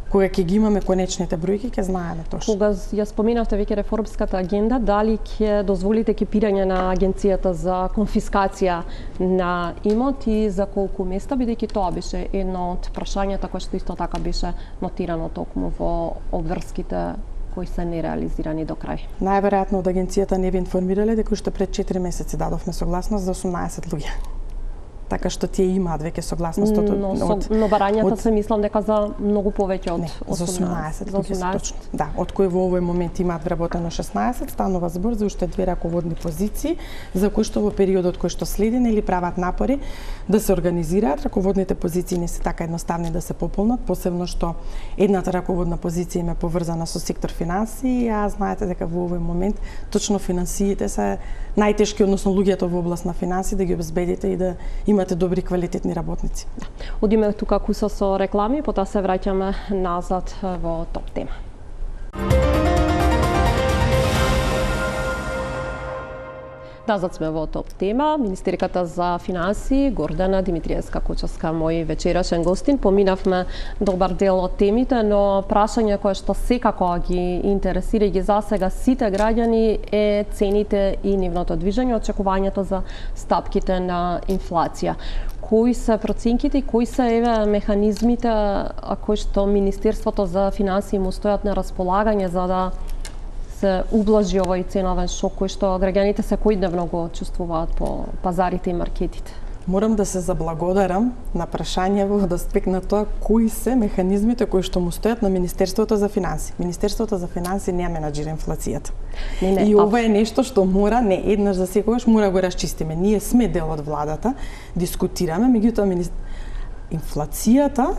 кога ќе ги имаме конечните бројки, ќе знаеме точно. Кога ја споменавте веќе реформската агенда, дали ќе дозволите екипирање на агенцијата за конфискација на имот и за колку места, бидејќи тоа беше едно од прашањата кој што исто така беше нотирано токму во обврските кои се нереализирани до крај? Најверојатно од агенцијата не ви информирале дека уште пред 4 месеци дадовме согласност за 18 луѓе. така што тие имаат веќе согласност но барањата се мислам дека за многу повеќе од 18 точно. Да, од кои во овој момент имаат вработено 16, станува збор за уште 2 раководни позиции за кои што во периодот кој што следи нели прават напори да се организираат. Раководните позиции не се така едноставни да се пополнат, посебно што едната раководна позиција им е поврзана со сектор финансии, а знаете дека во овој момент точно финансиите се најтешки, односно луѓето во област на финансии, да ги обезбедите и да имате добри квалитетни работници. Одиме тука куса со реклами, потоа се враќаме назад во топ тема. Назад сме во топ тема. Министерката за финансии Гордана Димитриевска-Кочевска, мој вечерашен гостин. Поминавме добар дел од темите, но прашање кое што секако ги интересира и ги засега сите граѓани е цените и нивното движење, очекувањето за стапките на инфлација. Кои се проценките и кои се механизмите кои што Министерството за финансии му стојат на располагање за да се ублажи овој ценовен шок кој што граѓаните секојдневно го чувствуваат по пазарите и маркетите? Морам да се заблагодарам на прашањево од аспект на тоа кои се механизмите кои што му стојат на Министерството за финансии. Министерството за финансии не менаџира инфлацијата. И ова е нешто што мора не еднаш за секогаш мора го расчистиме. Ние сме дел од владата, дискутираме, меѓутоа инфлацијата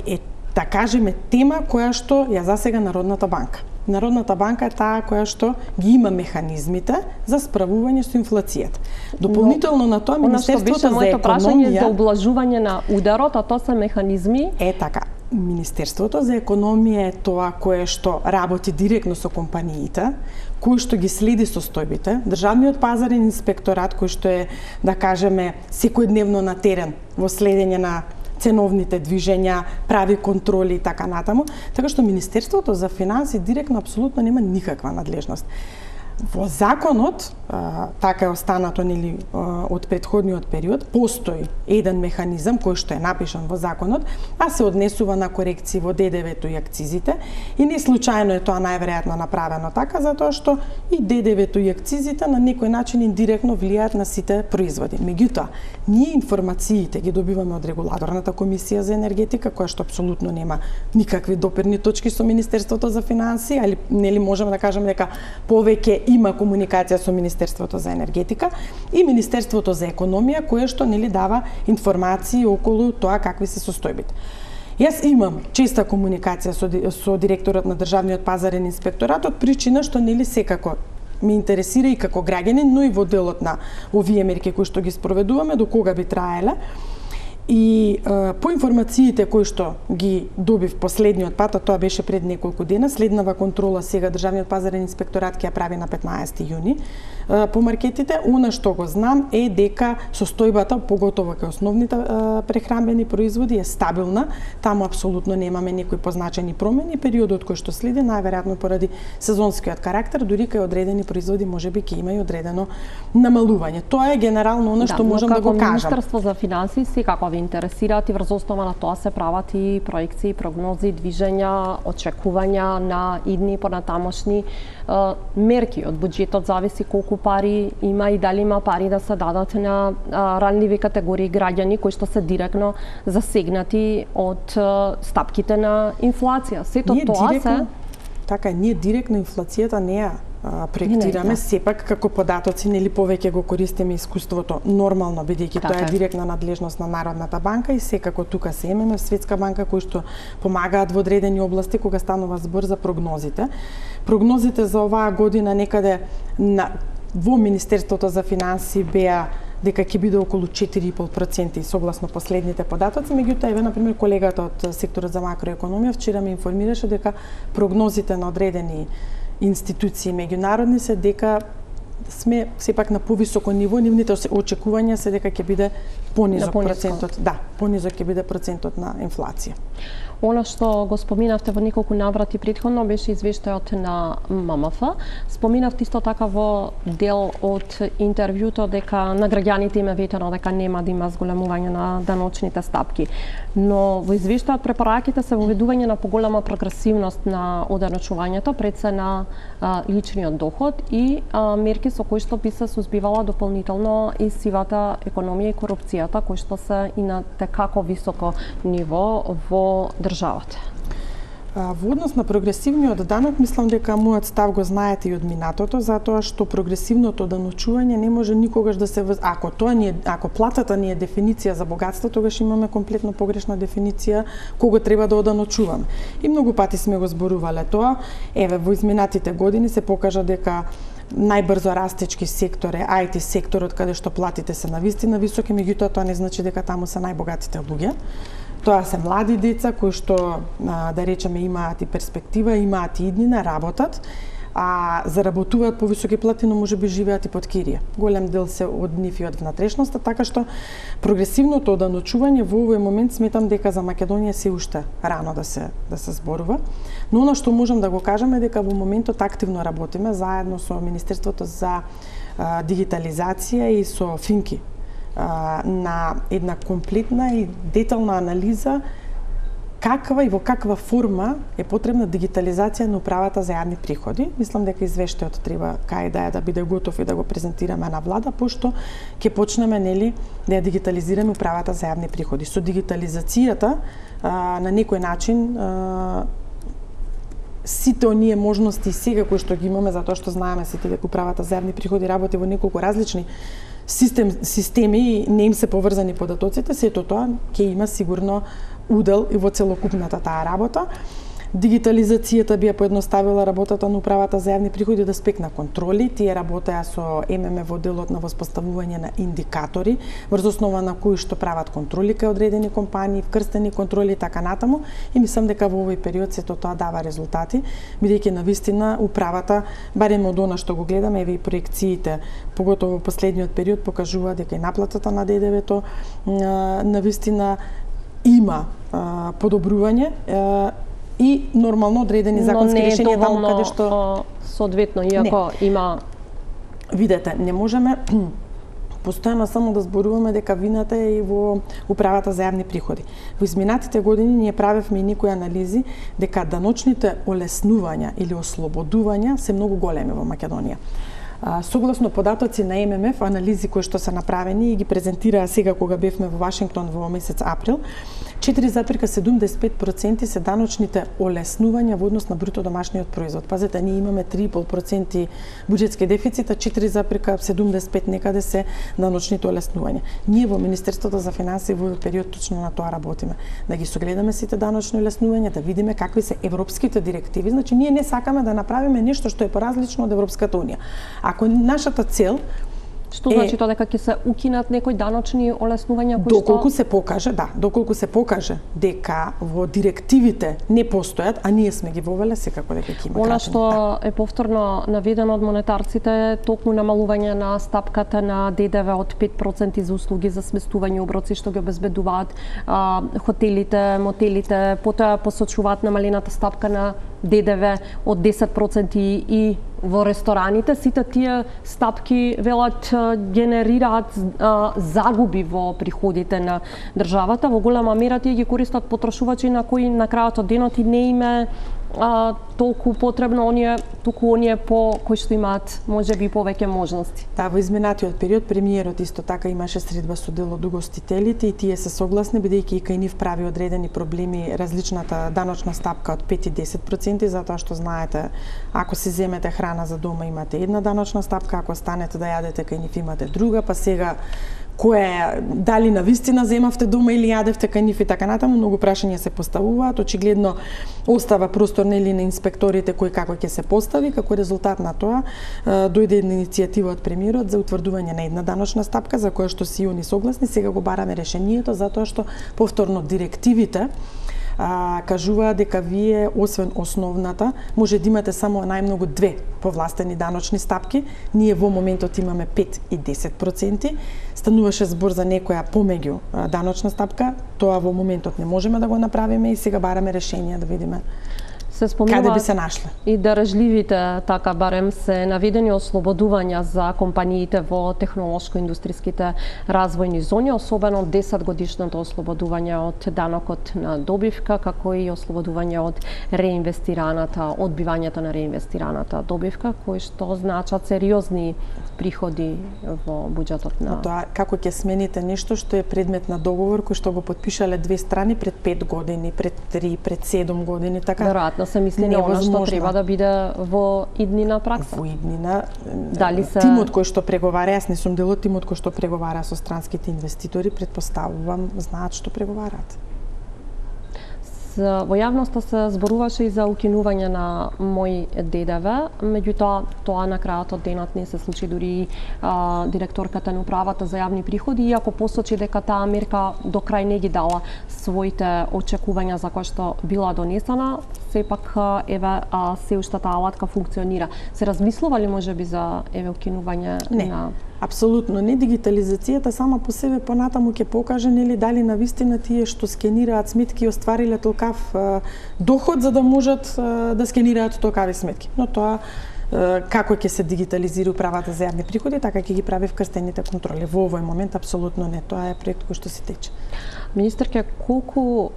е, да кажеме, тема која што ја засега Народната банка. Народната банка е таа која што ги има механизмите за справување со инфлацијата. Дополнително на тоа Министерството за економија за ублажување на ударот, а тоа се механизми така. Министерството за економија е тоа кое што работи директно со компаниите, кој што ги следи состојбите, Државниот пазарен инспекторат кој што е, да кажеме, секојдневно на терен во следење на ценовните движења, прави контроли и така натаму, така што Министерството за финансии директно апсолутно нема никаква надлежност. Во законот, така е останато нели од претходниот период, постои еден механизам кој што е напишан во законот, а се однесува на корекции во ДДВ-то и акцизите, и не случајно е тоа најверојатно направено така, затоа што и ДДВ-то и акцизите на некој начин индиректно влијаат на сите производи. Меѓутоа, ние информациите ги добиваме од регулаторната комисија за енергетика, која што апсолутно нема никакви допирни точки со Министерството за финансии, али нели можеме да кажеме дека повеќе има комуникација со Министерството за енергетика и Министерството за економија, кое што нели дава информации околу тоа какви се состојбите. Јас имам честа комуникација со директорот на Државниот пазарен инспекторат од причина што нели секако ме интересира и како граѓанин, но и во делот на овие мерки кои што ги спроведуваме, до кога би траеле. И по информациите кои што ги добив последниот пат, а тоа беше пред неколку дена, следнава контрола сега Државниот пазарен инспекторат ќе ја прави на 15 јуни по маркетите. Она што го знам е дека состојбата, поготово кај основните прехранбени производи, е стабилна. Таму апсолутно немаме некои позначени промени. Периодот кој што следи, најверојатно поради сезонскиот карактер, дури кај одредени производи можеби ќе има и одредено намалување. Тоа е генерално она што можам да го кажам. Министерство за финансии секако ви интересираат и врз основа на тоа се прават и проекции, прогнози, движења, очекувања на идни понатамошни мерки. Од буџетот зависи колку пари има и дали има пари да се дадат на ранливи категории граѓани кои што се директно засегнати од стапките на инфлација. Сето тоа се така, ние директно инфлацијата не ја проектираме, сепак како податоци нели повеќе го користиме искуството нормално, бидејќи тоа е директна надлежност на Народната банка и секако тука се ММФ, Светска банка кои што помагаат во одредени области кога станува збор за прогнозите. Прогнозите за оваа година некаде во Министерството за финансии беа дека ќе биде околу 4,5% согласно последните податоци, меѓутоа еве на пример колегата од секторот за макроекономија вчера ме информираше дека прогнозите на одредени институции меѓународни се дека сме сепак на повисоко ниво, нивните очекувања се дека ќе биде понизок процентот. Да, понизок ќе биде процентот на инфлација. Она што го споминавте во неколку наврати претходно беше извештајот на ММФ. Споминавте исто така во дел од интервјуто дека на граѓаните им е ветено дека нема да има зголемување на даночните стапки. Но во извештајот препораките се воведување на поголема прогресивност на оданочувањето пред се на личниот доход и мерки со со кои што би се сузбивала дополнително и сивата економија и корупцијата, кои што се и на текако високо ниво во државата? Во однос на прогресивниот данок, мислам дека мојот став го знаете и од минатото, затоа што прогресивното даночување не може никогаш да се ако платата ни е дефиниција за богатство, тогаш имаме комплетно погрешна дефиниција кого треба да оданочуваме. И многу пати сме го зборувале тоа. Еве, во изминатите години се покажа дека најбрзо растечки сектор е IT секторот, каде што платите се навистина високи, меѓутоа тоа не значи дека таму се најбогатите луѓе. Тоа се млади деца кои што, да речеме, имаат и перспектива, имаат и иднина, работат, а заработуваат по високи плати, но можеби живеат и под кирија. Голем дел се од нив и од внатрешноста, така што прогресивното оданочување во овој момент сметам дека за Македонија се уште рано да се зборува. Но она што можам да го кажам е дека во моментот активно работиме заедно со Министерството за дигитализација и со Финки на една комплетна и детална анализа каква и во каква форма е потребна дигитализација на управата за јавни приходи. Мислам дека извештајот треба кај да биде готов и да го презентираме на влада, пошто ќе почнеме да ја дигитализираме управата за јавни приходи. Со дигитализацијата на некој начин сите оние можности сега кои што ги имаме, затоа што знаеме сите дека управата за јавни приходи работи во неколку различни системи и не им се поврзани податоците, сето тоа ќе има сигурно удел и во целокупната таа работа. Дигитализацијата би ја поедноставила работата на управата за јавни приходи да спекна контроли. Тие работеа со ММФ во делот на воспоставување на индикатори, врз основа на кои што прават контроли кај одредени компании, вкрстени контроли и така натаму. И мислам дека во овој период сето тоа дава резултати, бидејќи навистина управата, барем од она што го гледаме, еве и проекциите, поготово во последниот период покажува дека и наплатата на ДДВ-то навистина има подобрување и нормално одредени законски решенија таму каде што соодветно, иако има. Видете, не можеме постојано само да зборуваме дека вината е и во управата за јавни приходи. Во изминатите години ние правевме и некои анализи дека даночните олеснувања или ослободувања се многу големи во Македонија. Согласно податоци на ММФ, анализи кои што се направени и ги презентираа сега кога бевме во Вашингтон во месец април, 4,75% се даночните олеснувања во однос на бруто домашниот производ. Пазете, ние имаме 3,5% буџетски дефицит, а 4,75% некаде се даночните олеснувања. Ние во Министерството за финансии во период точно на тоа работиме. Да ги согледаме сите даночни олеснувања, да видиме какви се европските директиви. Значи, ние не сакаме да направиме нешто што е поразлично од Европската унија. Ако нашата цел Што значи тоа дека ќе се укинат некои даночни олеснувања кои доколку се покаже, доколку се покаже дека во директивите не постојат, а ние сме ги вовеле, секако дека ќе има она што е повторно наведено од монетарците, токму намалување на стапката на ДДВ од 5% за услуги за сместување оброци што ги обезбедуваат хотелите, мотелите, потоа посочуваат намалената стапка на ДДВ од 10% и во рестораните. Сите тие стапки велат генерираат загуби во приходите на државата. Во голема мера тие ги користат потрошувачи на кои на крајот од денот и не име толку потребно туку оние по кои што имаат можеби повеќе можности. Да, во изминатиот период премиерот исто така имаше средба со дел од угостителите и тие се согласни, бидејќи и кај нив прави одредени проблеми различната даночна стапка од 5 и 10%, затоа што знаете, ако си земете храна за дома имате една даночна стапка, ако станете да јадете кај нив имате друга, па сега дали навистина земавте дома или јадевте кај нив и така натаму, многу прашања се поставуваат, очигледно остава простор нели на инспекторите кој како ќе се постави, како резултат на тоа дојде една иницијатива од премиерот за утврдување на една даночна стапка за која што си они согласни, сега го бараме решението затоа што повторно директивите кажува дека вие, освен основната, може да имате само најмногу 2 повластени даночни стапки. Ние во моментот имаме 5 и 10%. Стануваше збор за некоја помеѓу даночна стапка. Тоа во моментот не можеме да го направиме и сега бараме решение да видиме. Се спомнува каде би се нашле. И дарежливите, така барем се наведени ослободувања за компаниите во технолошко-индустријските развојни зони, особено 10 годишното ослободување од данокот на добивка, како и ослободување од реинвестираната, одбивањето на реинвестираната добивка, кои што значат сериозни приходи во буџетот на... Тоа како ќе смените нешто што е предмет на договор кој што го потпишале две страни пред 5 години, пред 3, пред 7 години, така? Веројатно се мисли на она што треба да биде во иднина пракса. Во иднина. Дали се... Тимот кој што преговара, јас не сум дел од тимот кој што преговара со странските инвеститори, предпоставувам знаат што преговараат. Во јавноста се зборуваше и за укинување на мој ДДВ, меѓутоа тоа на крајот од денот не се случи, дури директорката на управата за јавни приходи, иако посочи дека таа мерка до крај не ги дала своите очекувања за кои што била донесена, сепак еве се уште таа алатка функционира. Се размислува ли можеби за еве укинување на... Апсолутно не. Дигитализацијата сама по себе понатаму ќе покаже нели дали навистина тие што скенираат сметки оствариле толкав доход за да можат да скенираат толкави сметки. Но тоа како ќе се дигитализира управата за јавни приходи, така ќе ги прави вкрстените контроли. Во овој момент апсолутно не. Тоа е проект кој што се тече. Министерке, колку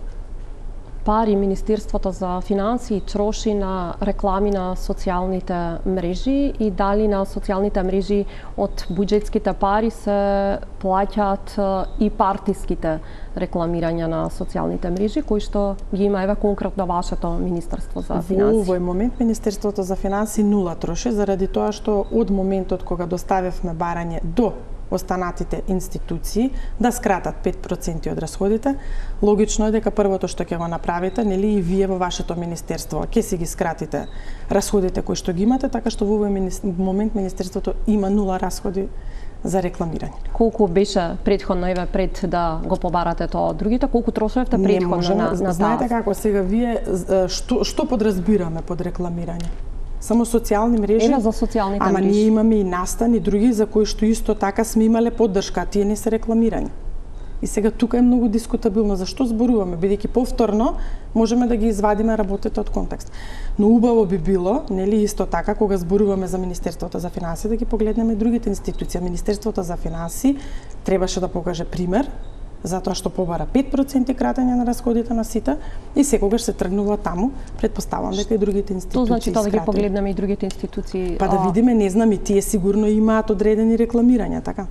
пари Министерството за финансии троши на реклами на социјалните мрежи и дали на социјалните мрежи од буџетските пари се плаќаат и партиските рекламирања на социјалните мрежи, кои што ги има еве конкретно вашето Министерство за финансии? Во овој момент Министерството за финансии нула троши, заради тоа што од моментот кога доставевме барање до останатите институции да скратат 5% од расходите, логично е дека првото што ќе го направите, нели и вие во вашето министерство, ќе си ги скратите расходите кои што ги имате, така што во овој момент министерството има нула расходи за рекламирање. Колку беше претходно, еве пред да го побарате тоа од другите, колку трошевте претходно на таа? Знаете како сега вие што подразбираме под рекламирање? Само социјални мрежи. Ева за социјалните мрежи. Ама ние имаме и настани други за кои што исто така сме имале поддршка, тие не се рекламирање. И сега тука е многу дискутабилно зашто зборуваме, бидејќи повторно можеме да ги извадиме работите од контекст. Но убаво би било, нели исто така кога зборуваме за Министерството за финансии да ги погледнеме другите институции. Министерството за финансии требаше да покаже пример затоа што побара 5% кратење на расходите на сите и секогаш се тргнува таму, предпоставам дека и другите институции. Тоа значи да ги погледнеме и другите институции. Па да видиме, не знам, и тие сигурно имаат одредени рекламирања, така?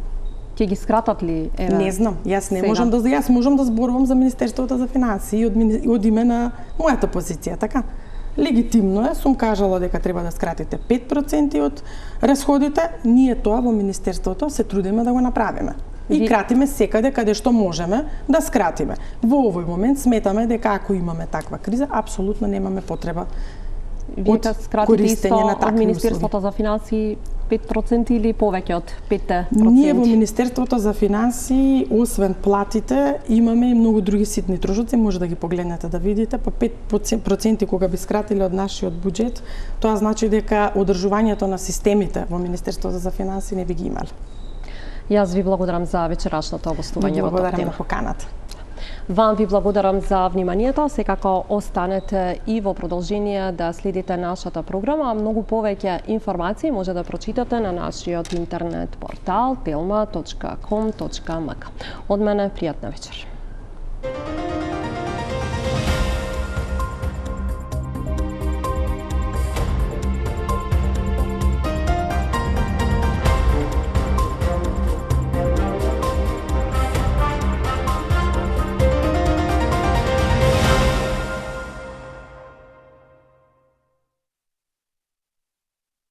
Ќе ги скратат ли? Еве, не знам, јас не можам да можам да зборувам за Министерството за финансии од име на мојата позиција, така? Легитимно е, сум кажала дека треба да скратите 5% од расходите, ние тоа во Министерството се трудиме да го направиме. И кратиме секаде каде што можеме да скратиме. Во овој момент сметаме дека ако имаме таква криза, апсолутно немаме потреба од користење на такви Министерството за финансии 5% или повеќе од 5%? Ние во Министерството за финансии, освен платите, имаме и многу други ситни трошоци, може да ги погледнете да видите, па 5% кога би скратиле од нашиот буџет, тоа значи дека одржувањето на системите во Министерството за финансии не би ги имале. Јас ви благодарам за вечерашното гостување во таа тема. Благодарам на поканата. Вам ви благодарам за вниманието. Секако останете и во продолжение да следите нашата програма. Многу повеќе информации може да прочитате на нашиот интернет портал telma.com.mk. Од мене пријатна вечер.